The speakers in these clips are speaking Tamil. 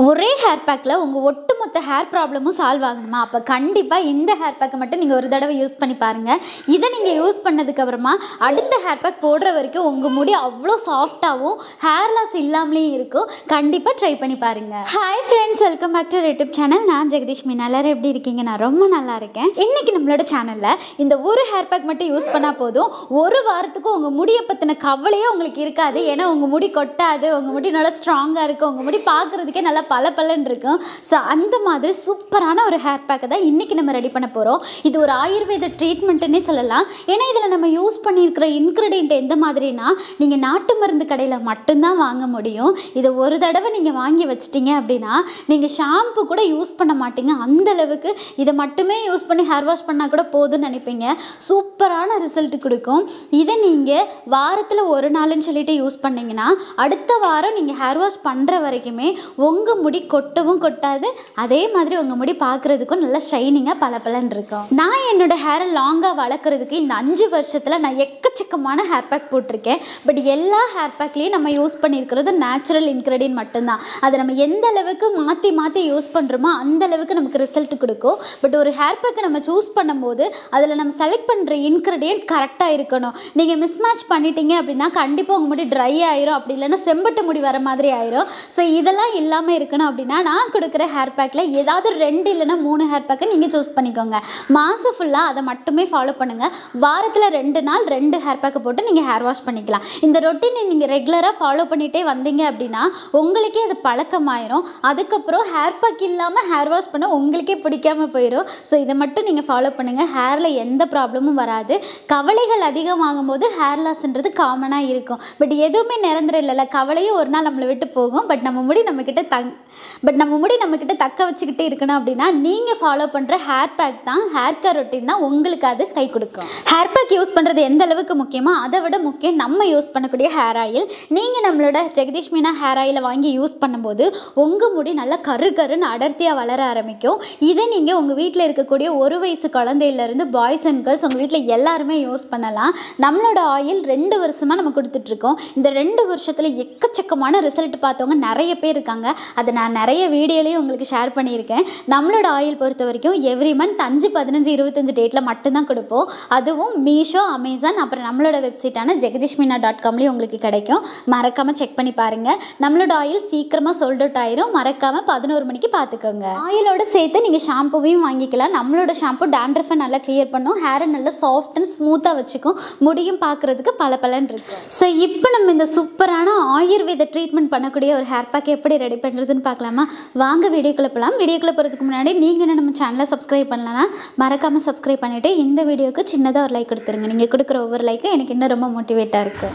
ஒரே ஹேர் பேக்கில் உங்கள் ஒட்டுமொத்த ஹேர் ப்ராப்ளமும் சால்வ் ஆகணுமா? அப்போ கண்டிப்பாக இந்த ஹேர் பேக்கை மட்டும் நீங்கள் ஒரு தடவை யூஸ் பண்ணி பாருங்கள். இதை நீங்கள் யூஸ் பண்ணதுக்கப்புறமா அடுத்த ஹேர் பேக் போடுற வரைக்கும் உங்கள் முடி அவ்வளோ சாஃப்டாகவும் ஹேர் லாஸ் இல்லாமலேயும் இருக்கும். கண்டிப்பாக ட்ரை பண்ணி பாருங்கள். Hi friends, welcome back to YouTube channel. நான் ஜெகதீஷ் மீனா. எல்லாரும் எப்படி இருக்கீங்க? நான் ரொம்ப நல்லா இருக்கேன். இன்றைக்கி நம்மளோட சேனலில் இந்த ஒரு ஹேர் பேக் மட்டும் யூஸ் பண்ணால் போதும், ஒரு வாரத்துக்கு உங்கள் முடியை பற்றின கவலையே உங்களுக்கு இருக்காது. ஏன்னா உங்கள் முடி கொட்டாது, உங்கள் முடி நல்லா ஸ்ட்ராங்காக இருக்கும், உங்கள் முடி பார்க்குறதுக்கே நல்லா பலன்னு இருக்கும். ஸோ அந்த மாதிரி சூப்பரான ஒரு ஹேர் பேக்கை தான் இன்றைக்கி நம்ம ரெடி பண்ண போகிறோம். இது ஒரு ஆயுர்வேத ட்ரீட்மெண்ட்டுன்னே சொல்லலாம். ஏன்னா இதில் நம்ம யூஸ் பண்ணியிருக்கிற இன்க்ரீடியன்ட் எந்த மாதிரினா, நீங்கள் நாட்டு மருந்து கடையில் மட்டும்தான் வாங்க முடியும். இதை ஒரு தடவை நீங்கள் வாங்கி வச்சிட்டிங்க அப்படின்னா நீங்கள் ஷாம்பு கூட யூஸ் பண்ண மாட்டீங்க. அந்தளவுக்கு இதை மட்டுமே யூஸ் பண்ணி ஹேர் வாஷ் பண்ணால் கூட போதும்னு நினைப்பீங்க. சூப்பரான ரிசல்ட் கொடுக்கும். இதை நீங்கள் வாரத்தில் ஒரு நாளுன்னு சொல்லிட்டு யூஸ் பண்ணிங்கன்னா அடுத்த வாரம் நீங்கள் ஹேர் வாஷ் பண்ணுற வரைக்குமே உங்கள் முடி கொட்டவும் கொட்டாது. அதே மாதிரி உங்கள் முடி பார்க்குறதுக்கும் நல்லா ஷைனிங்காக பளபளன்னு இருக்கும். நான் என்னோடய ஹேரை லாங்காக வளர்க்குறதுக்கு இந்த 5 வருஷத்தில் நான் எக்கச்சக்கமான ஹேர் பேக் போட்டிருக்கேன். பட் எல்லா ஹேர் பேக்லேயும் நம்ம யூஸ் பண்ணியிருக்கிறது நேச்சுரல் இன்க்ரீடியன்ட் மட்டும்தான். அதை நம்ம எந்த அளவுக்கு மாற்றி யூஸ் பண்ணுறோமோ அந்த அளவுக்கு நமக்கு ரிசல்ட் கொடுக்கும். பட் ஒரு ஹேர் பேக்கை நம்ம சூஸ் பண்ணும்போது அதில் நம்ம செலக்ட் பண்ணுற இன்க்ரீடியன்ட் கரெக்டாக இருக்கணும். நீங்கள் மிஸ்மேட்ச் பண்ணிட்டீங்க அப்படின்னா கண்டிப்பாக உங்கள் முடி ட்ரை ஆயிரும், அப்படி இல்லைன்னா செம்பட்டு முடி வர மாதிரி ஆயிரும். ஸோ இதெல்லாம் இல்லாமல் இருக்கணும் அப்படின்னா நான் கொடுக்குற ஹேர் பேக்கில் ஏதாவது 2 இல்லைன்னா 3 ஹேர் பேக்கை நீங்கள் சூஸ் பண்ணிக்கோங்க. மாதம் ஃபுல்லாக அதை மட்டுமே ஃபாலோ பண்ணுங்கள். வாரத்தில் 2 நாள் 2 ஹேர் பேக்கை போட்டு நீங்கள் ஹேர் வாஷ் பண்ணிக்கலாம். இந்த ரொட்டீனை நீங்கள் ரெகுலராக ஃபாலோ பண்ணிகிட்டே வந்தீங்க அப்படின்னா உங்களுக்கே அது பழக்கமாயிரும். அதுக்கப்புறம் ஹேர் பேக் இல்லாமல் ஹேர் வாஷ் பண்ண உங்களுக்கே பிடிக்காமல் போயிடும். ஸோ இதை மட்டும் நீங்கள் ஃபாலோ பண்ணுங்கள். ஹேரில் எந்த ப்ராப்ளமும் வராது. கவலைகள் அதிகமாகும் போது ஹேர் லாஸ்ன்றது காமனாக இருக்கும். பட் எதுவுமே நிரந்தரம் இல்லைல்ல. கவலையும் ஒரு நாள் நம்மளை விட்டு போகும். பட் நம்ம முடி நம்மக்கிட்ட தக்க வச்சுக்கிட்டே இருக்கணும் அப்படின்னா நீங்கள் ஃபாலோ பண்ணுற ஹேர் பேக் தான், ஹேர் கேர் ரொட்டீன் தான் உங்களுக்கு அது கை கொடுக்கும். ஹேர் பேக் யூஸ் பண்ணுறது எந்த அளவுக்கு முக்கியமோ அதை விட முக்கியம் நம்ம யூஸ் பண்ணக்கூடிய ஹேர் ஆயில். நீங்கள் நம்மளோட ஜெகதீஷ் மீனா ஹேர் ஆயிலை வாங்கி யூஸ் பண்ணும்போது உங்கள் முடி நல்லா கருன்னு அடர்த்தியாக வளர ஆரம்பிக்கும். இதை நீங்கள் உங்கள் வீட்டில் இருக்கக்கூடிய 1 வயசு குழந்தையிலேருந்து பாய்ஸ் அண்ட் கேர்ள்ஸ் உங்கள் வீட்டில் எல்லாருமே யூஸ் பண்ணலாம். நம்மளோட ஆயில் 2 வருஷமாக நம்ம கொடுத்துட்ருக்கோம். இந்த 2 வருஷத்தில் எக்கச்சக்கமான ரிசல்ட் பார்த்தவங்க நிறைய பேர் இருக்காங்க. அதை நான் நிறைய வீடியோலையும் உங்களுக்கு ஷேர் பண்ணியிருக்கேன். நம்மளோட ஆயில் பொறுத்த வரைக்கும் எவ்ரி மந்த் 5, 15, 25 டேட்டில் மட்டும்தான் கொடுப்போம். அதுவும் மீஷோ, அமேசான், அப்புறம் நம்மளோட வெப்சைட்டான jagadeeshmeena.comலேயும் உங்களுக்கு கிடைக்கும். மறக்காமல் செக் பண்ணி பாருங்கள். நம்மளோட ஆயில் சீக்கிரமாக சோல்ட் அவுட் ஆயிரும். மறக்காமல் 11 மணிக்கு பார்த்துக்கோங்க. ஆயிலோட சேர்த்து நீங்கள் ஷாம்புவையும் வாங்கிக்கலாம். நம்மளோட ஷாம்பு டேண்ட்ரஃபை நல்லா கிளியர் பண்ணும், ஹேரை நல்லா சாஃப்ட் அண்ட் ஸ்மூத்தாக வச்சுக்கும், முடியும் பார்க்குறதுக்கு பளபளன்னு இருக்கும். ஸோ இப்போ நம்ம இந்த சூப்பரான ஆயுர்வேத ட்ரீட்மெண்ட் பண்ணக்கூடிய ஒரு ஹேர் பேக் எப்படி ரெடி பண்ணுறதுன்னு பார்க்கலாமா? வாங்க வீடியோக்குள்ளே போகலாம். வீடியோக்குள்ளே போகிறதுக்கு முன்னாடி நீங்கள் என்ன நம்ம சேனலை சப்ஸ்கிரைப் பண்ணலன்னா மறக்காமல் சப்ஸ்கிரைப் பண்ணிவிட்டு இந்த வீடியோவுக்கு சின்னதாக ஒரு லைக் கொடுத்துருங்க. நீங்கள் கொடுக்குற ஒவ்வொரு லைக்கும் எனக்கு இன்னும் ரொம்ப மோட்டிவேட்டாக இருக்கும்.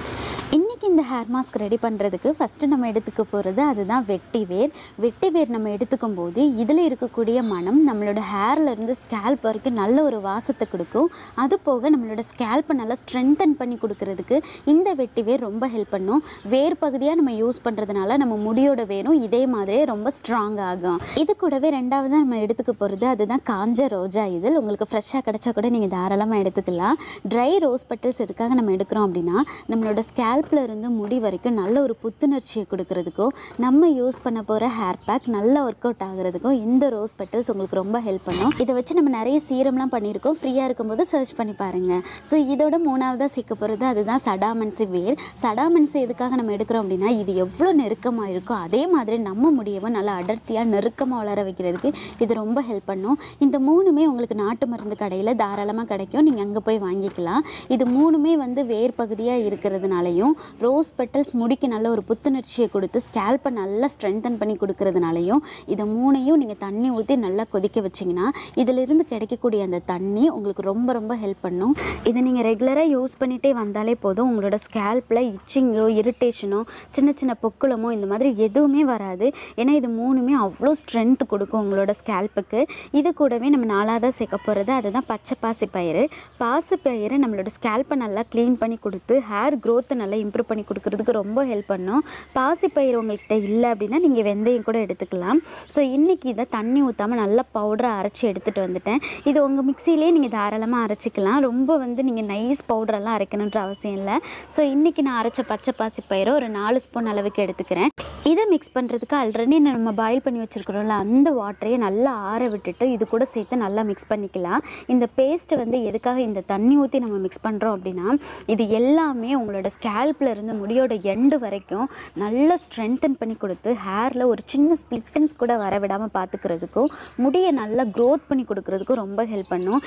இன்றைக்கி இந்த ஹேர் மாஸ்க் ரெடி பண்ணுறதுக்கு ஃபஸ்ட்டு நம்ம எடுத்துக்க போகிறது அதுதான் வெட்டிவேர். வெட்டிவேர் நம்ம எடுத்துக்கும் போது இதில் இருக்கக்கூடிய மனம் நம்மளோட ஹேர்லேருந்து ஸ்கேல்ப் வரைக்கும் நல்ல ஒரு வாசத்தை கொடுக்கும். அது போக நம்மளோட ஸ்கேல்ப்பை நல்லா ஸ்ட்ரென்தன் பண்ணி கொடுக்கறதுக்கு இந்த வெட்டிவேர் ரொம்ப ஹெல்ப் பண்ணும். வேர் பகுதியாக நம்ம யூஸ் பண்ணுறதுனால நம்ம முடியோட வேரும் இதே மாதிரியே ரொம்ப ஸ்ட்ராங் ஆகும். இது கூடவே ரெண்டாவது நம்ம எடுத்துக்க போகிறது அதுதான் காஞ்ச ரோஜா இதழ். உங்களுக்கு ஃப்ரெஷ்ஷாக கிடச்சா கூட நீங்கள் தாராளமாக எடுத்துக்கலாம். ட்ரை ரோஸ் பெட்டல்ஸ் எதுக்காக நம்ம எடுக்கிறோம் அப்படின்னா நம்மளோட ஸ்கேல்ப்பில் இருந்து முடி வரைக்கும் நல்ல ஒரு புத்துணர்ச்சியை கொடுக்கறதுக்கும் நம்ம யூஸ் பண்ண போகிற ஹேர் பேக் நல்லா ஒர்க் அவுட் ஆகிறதுக்கும் இந்த ரோஸ் பெட்டல்ஸ் உங்களுக்கு ரொம்ப ஹெல்ப் பண்ணும். இதை வச்சு நம்ம நிறைய சீரம்லாம் பண்ணியிருக்கோம். ஃப்ரீயாக இருக்கும்போது சர்ச் பண்ணி பாருங்கள். ஸோ இதோட 3ஆவதாக சேர்க்க போகிறது அதுதான் சடாமன்சி வேர். சடாமன்சி எதுக்காக நம்ம எடுக்கிறோம் அப்படின்னா இது எவ்வளோ நெருக்கமாக இருக்கோ அதே மாதிரி நம்ம முடியவும் நல்லா அடர்த்தியாக நெருக்கமாக வளர வைக்கிறதுக்கு இது ரொம்ப ஹெல்ப் பண்ணும். இந்த 3மே உங்களுக்கு நாட்டு மருந்து கடையில் தாராளமாக கிடைக்கும். நீங்கள் அங்கே போய் வாங்கிக்கலாம். இது 3மே வேர் பகுதியாக இருக்கிறதுனாலையும் ரோஸ் பெட்டல்ஸ் முடிக்கு நல்ல ஒரு புத்துணர்ச்சியை கொடுத்து ஸ்கேல்ப்பை நல்லா ஸ்ட்ரென்தன் பண்ணி கொடுக்கறதுனாலையும் இதை 3ஐயும் நீங்கள் தண்ணி ஊற்றி நல்லா கொதிக்க வச்சிங்கன்னா இதிலிருந்து கிடைக்கக்கூடிய அந்த தண்ணி உங்களுக்கு ரொம்ப ஹெல்ப் பண்ணும். இதை நீங்கள் ரெகுலராக யூஸ் பண்ணிகிட்டே வந்தாலே போதும். உங்களோட ஸ்கேல்ப்பில் இச்சிங்கோ இரிட்டேஷனோ சின்ன பொக்குளமோ இந்த மாதிரி எதுவுமே வராது. ஏன்னா இது 3மே அவ்வளோ ஸ்ட்ரென்த் கொடுக்கும் உங்களோட ஸ்கேல்ப்புக்கு. இது கூடவே நம்ம 4ஆவதாக சேர்க்க போகிறது அதுதான் பச்சை பாசிப்பயிறு. பாசிப்பயிறு நம்மளோட ஸ்கேல்ப்பை நல்லா க்ளீன் பண்ணி கொடுத்து ஹேர் க்ரோத்தை நல்லா இம்ப்ரூவ் பண்ணி கொடுக்குறதுக்கு ரொம்ப ஹெல்ப் பண்ணும். பாசிப்பயிறு உங்கள்கிட்ட இல்லை அப்படின்னா நீங்கள் வெந்தயம் கூட எடுத்துக்கலாம். ஸோ இன்றைக்கி இதை தண்ணி ஊற்றாமல் நல்லா பவுடரை அரைச்சி எடுத்துகிட்டு வந்துட்டேன். இது உங்கள் மிக்சியிலே நீங்கள் தாராளமாக அரைச்சிக்கலாம். ரொம்ப நீங்கள் நைஸ் பவுடரெல்லாம் அரைக்கணுன்ற அவசியம் இல்லை. ஸோ இன்றைக்கி நான் அரைச்ச பச்சை பாசிப்பயிரை ஒரு 4 ஸ்பூன் அளவுக்கு எடுத்துக்கிறேன். இதை மிக்ஸ் பண்ணுறதுக்கு ஆல்ரெடி நம்ம பாயில் பண்ணி வச்சுருக்கிறோம்ல அந்த வாட்டரையே நல்லா ஆற விட்டுட்டு இது கூட சேர்த்து நல்லா மிக்ஸ் பண்ணிக்கலாம். இந்த பேஸ்ட்டு எதுக்காக இந்த தண்ணி ஊற்றி நம்ம மிக்ஸ் பண்ணுறோம் அப்படின்னா இது எல்லாமே உங்களோட ஸ்கேல்பில் இருந்து முடியோட எண்டு வரைக்கும் நல்லா ஸ்ட்ரென்தன் பண்ணி கொடுத்து ஹேரில் ஒரு சின்ன ஸ்ப்ளிட்டன்ஸ் கூட வர விடாமல் பார்த்துக்கிறதுக்கும் முடியை நல்லா க்ரோத் பண்ணி கொடுக்குறதுக்கும் ரொம்ப ஹெல்ப் பண்ணும்.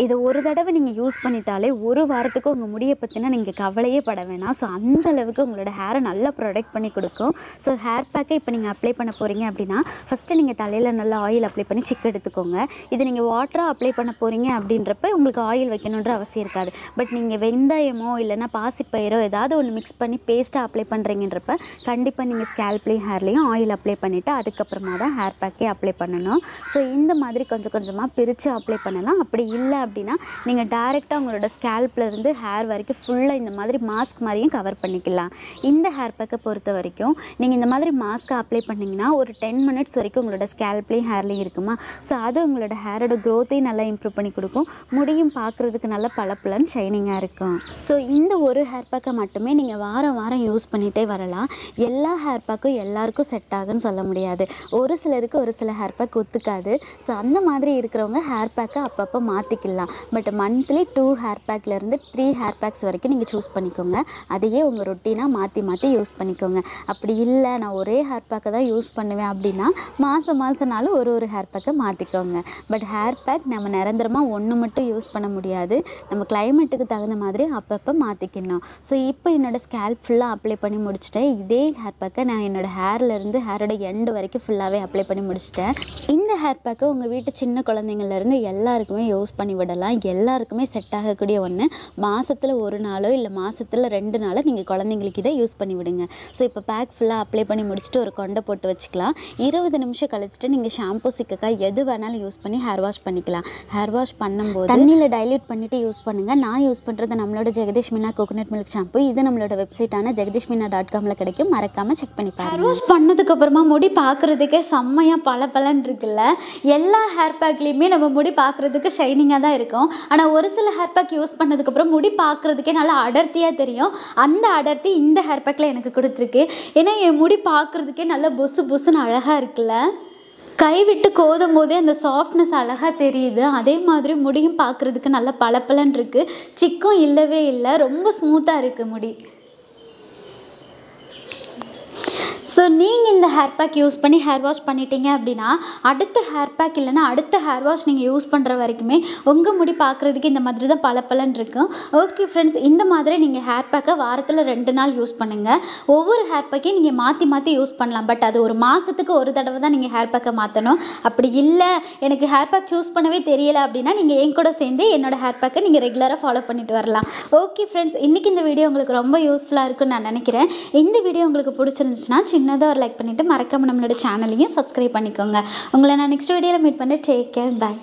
இதை ஒரு தடவை நீங்கள் யூஸ் பண்ணிட்டாலே ஒரு வாரத்துக்கு உங்கள் முடியை பற்றினா நீங்கள் கவலையே பட வேணாம். ஸோ அந்தளவுக்கு உங்களோட ஹேரை நல்லா ப்ரொடெக்ட் பண்ணி கொடுக்கும். ஸோ ஹேர் பேக்கை இப்போ நீங்கள் அப்ளை பண்ண போகிறீங்க அப்படின்னா ஃபஸ்ட்டு நீங்கள் தலையில் நல்லா ஆயில் அப்ளை பண்ணி சிக்கு எடுத்துக்கோங்க. இது நீங்கள் வாட்டராக அப்ளை பண்ண போகிறீங்க அப்படின்றப்ப உங்களுக்கு ஆயில் வைக்கணுன்ற அவசியம் இருக்காது. பட் நீங்கள் வெந்தயமோ இல்லைனா பாசிப்பயிரோ ஏதாவது ஒன்று மிக்ஸ் பண்ணி பேஸ்ட்டாக அப்ளை பண்ணுறீங்கன்றப்ப கண்டிப்பாக நீங்கள் ஸ்கேல்ப்லேயும் ஹேர்லேயும் ஆயில் அப்ளை பண்ணிவிட்டு அதுக்கப்புறமா தான் ஹேர் பேக்கே அப்ளை பண்ணணும். ஸோ இந்த மாதிரி கொஞ்சம் கொஞ்சமாக பிரித்து அப்ளை பண்ணலாம். அப்படி இல்லை அப்படின்னா நீங்கள் டைரெக்டாக உங்களோட ஸ்கேல்ப்ல இருந்து ஹேர் வரைக்கும் ஃபுல்லாக இந்த மாதிரி மாஸ்க் மாதிரியும் கவர் பண்ணிக்கலாம். இந்த ஹேர் பேக்கை பொறுத்த வரைக்கும் நீங்கள் இந்த மாதிரி மாஸ்க்கை அப்ளை பண்ணிங்கன்னா ஒரு 10 மினிட்ஸ் வரைக்கும் உங்களோட ஸ்கேல்ப்லேயும் ஹேர்லேயும் இருக்குமா. ஸோ அது உங்களோட ஹேரோட க்ரோத்தையும் நல்லா இம்ப்ரூவ் பண்ணி கொடுக்கும். முடியும் பார்க்குறதுக்கு நல்லா பளபளன்னு ஷைனிங்காக இருக்கும். ஸோ இந்த ஒரு ஹேர் பேக்கை மட்டுமே நீங்கள் வாரம் வாரம் யூஸ் பண்ணிகிட்டே வரலாம். எல்லா ஹேர் பேக்கும் எல்லாருக்கும் செட் ஆகுன்னு சொல்ல முடியாது. ஒரு சிலருக்கு ஒரு சில ஹேர் பேக் ஒத்துக்காது. ஸோ அந்த மாதிரி இருக்கிறவங்க ஹேர் பேக்கை அப்பப்போ மாற்றிக்கலாம். பட் மந்த்லி 2 ஹேர் பேக்லேருந்து 3 ஹேர் பேக்ஸ் வரைக்கும் நீங்கள் சூஸ் பண்ணிக்கோங்க. அதையே உங்கள் ரொட்டீனாக மாற்றி யூஸ் பண்ணிக்கோங்க. அப்படி இல்லை நான் ஒரே ஹேர் பேக்கை தான் யூஸ் பண்ணுவேன் அப்படின்னா மாதம்னாலும் ஒரு ஹேர் பேக்கை மாற்றிக்கோங்க. பட் ஹேர் பேக் நம்ம நிரந்தரமாக ஒன்று மட்டும் யூஸ் பண்ண முடியாது. நம்ம கிளைமேட்டுக்கு தகுந்த மாதிரி அப்பப்போ மாற்றிக்கணும். ஸோ இப்போ என்னோடய ஸ்கேல்ப் ஃபுல்லாக அப்ளை பண்ணி முடிச்சிட்டேன். இதே ஹேர் பேக்கை நான் என்னோடய ஹேர்லேருந்து ஹேரோட எண்டு வரைக்கும் ஃபுல்லாகவே அப்ளை பண்ணி முடிச்சிட்டேன். இந்த ஹேர் பேக்கை உங்கள் வீட்டு சின்ன குழந்தைங்கள்லேருந்து எல்லாருக்குமே யூஸ் பண்ணி விடலாம். எல்லாருக்குமே செட் ஆகக்கூடிய ஒன்று. மாதத்தில் 1 நாளோ இல்லை மாதத்தில் 2 நாளோ நீங்கள் குழந்தைங்களுக்கு இதை யூஸ் பண்ணி விடுங்க. ஸோ இப்போ பேக் ஃபுல்லாக அப்ளை பண்ணி முடிச்சுட்டு ஒரு கொண்டை போட்டு வச்சுக்கலாம். 20 நிமிஷம் கழிச்சிட்டு நீங்கள் ஷாம்பு சிக்கக்காய் எது வேணாலும் யூஸ் பண்ணி ஹேர் வாஷ் பண்ணிக்கலாம். ஹேர் வாஷ் பண்ணும்போது தண்ணியில் டைல்யூட் பண்ணிவிட்டு யூஸ் பண்ணுங்கள். நான் யூஸ் பண்ணுறது நம்மளோட Jagadish Meena coconut milk shampoo. இது நம்மளோட வெப்சைட்டான jagdishmeena.comல கிடைக்கும். மறக்காமல் செக் பண்ணி பாருங்கள். ஹேர் வாஷ் பண்ணதுக்கப்புறமா முடி பார்க்குறதுக்கே செம்மையாக பளபளன்னு இருக்குல்ல. எல்லா ஹேர் பேக்லேயுமே நம்ம முடி பார்க்குறதுக்கு ஷைனிங்காக தான் இருக்கும். ஆனால் ஒரு சில ஹேர் பேக் யூஸ் பண்ணதுக்கப்புறம் முடி பார்க்குறதுக்கே நல்லா அடர்த்தியாக தெரியும். அந்த அடர்த்தி இந்த ஹேர் பேக்கில் எனக்கு கொடுத்துருக்கு. ஏன்னா என் முடி பார்க்குறதுக்கே நல்லா புஸ்ஸுன்னு அழகாக இருக்குல்ல. கை விட்டு கோதும் போதே அந்த சாஃப்ட்னஸ் அழகாக தெரியுது. அதே மாதிரி முடியும் பார்க்குறதுக்கு நல்லா பளபளன்னு இருக்குது. சிக்கும் இல்லவே இல்லை. ரொம்ப ஸ்மூத்தாக இருக்குது முடி. ஸோ நீங்கள் இந்த ஹேர் பேக் யூஸ் பண்ணி ஹேர் வாஷ் பண்ணிட்டீங்க அப்படின்னா அடுத்த ஹேர் பேக் இல்லைனா அடுத்த ஹேர் வாஷ் நீங்கள் யூஸ் பண்ணுற வரைக்குமே உங்கள் முடி பார்க்குறதுக்கு இந்த மாதிரி தான் பளபளன்னு இருக்கும். ஓகே ஃப்ரெண்ட்ஸ், இந்த மாதிரி நீங்கள் ஹேர் பேக்கை வாரத்தில் 2 நாள் யூஸ் பண்ணுங்கள். ஒவ்வொரு ஹேர் பேக்கையும் நீங்கள் மாற்றி யூஸ் பண்ணலாம். பட் அது ஒரு மாதத்துக்கு ஒரு தடவை தான் நீங்கள் ஹேர் பேக்கை மாற்றணும். அப்படி இல்லை எனக்கு ஹேர் பேக் சூஸ் பண்ணவே தெரியலை அப்படின்னா நீங்கள் என் கூட சேர்ந்து என்னோடய ஹேர் பேக்கை நீங்கள் ரெகுலராக ஃபாலோ பண்ணிட்டு வரலாம். ஓகே ஃப்ரெண்ட்ஸ், இன்றைக்கி இந்த வீடியோ உங்களுக்கு ரொம்ப யூஸ்ஃபுல்லாக இருக்குன்னு நான் நினைக்கிறேன். இந்த வீடியோ உங்களுக்கு பிடிச்சிருந்துச்சுன்னா சின்னதாக ஒரு லைக் பண்ணிவிட்டு மறக்காமல் நம்மளோட சேனலையும் சப்ஸ்கிரைப் பண்ணிக்கோங்க. உங்களை நான் நெக்ஸ்ட் வீடியோவில் மீட் பண்ணி டேக் கேர், பை.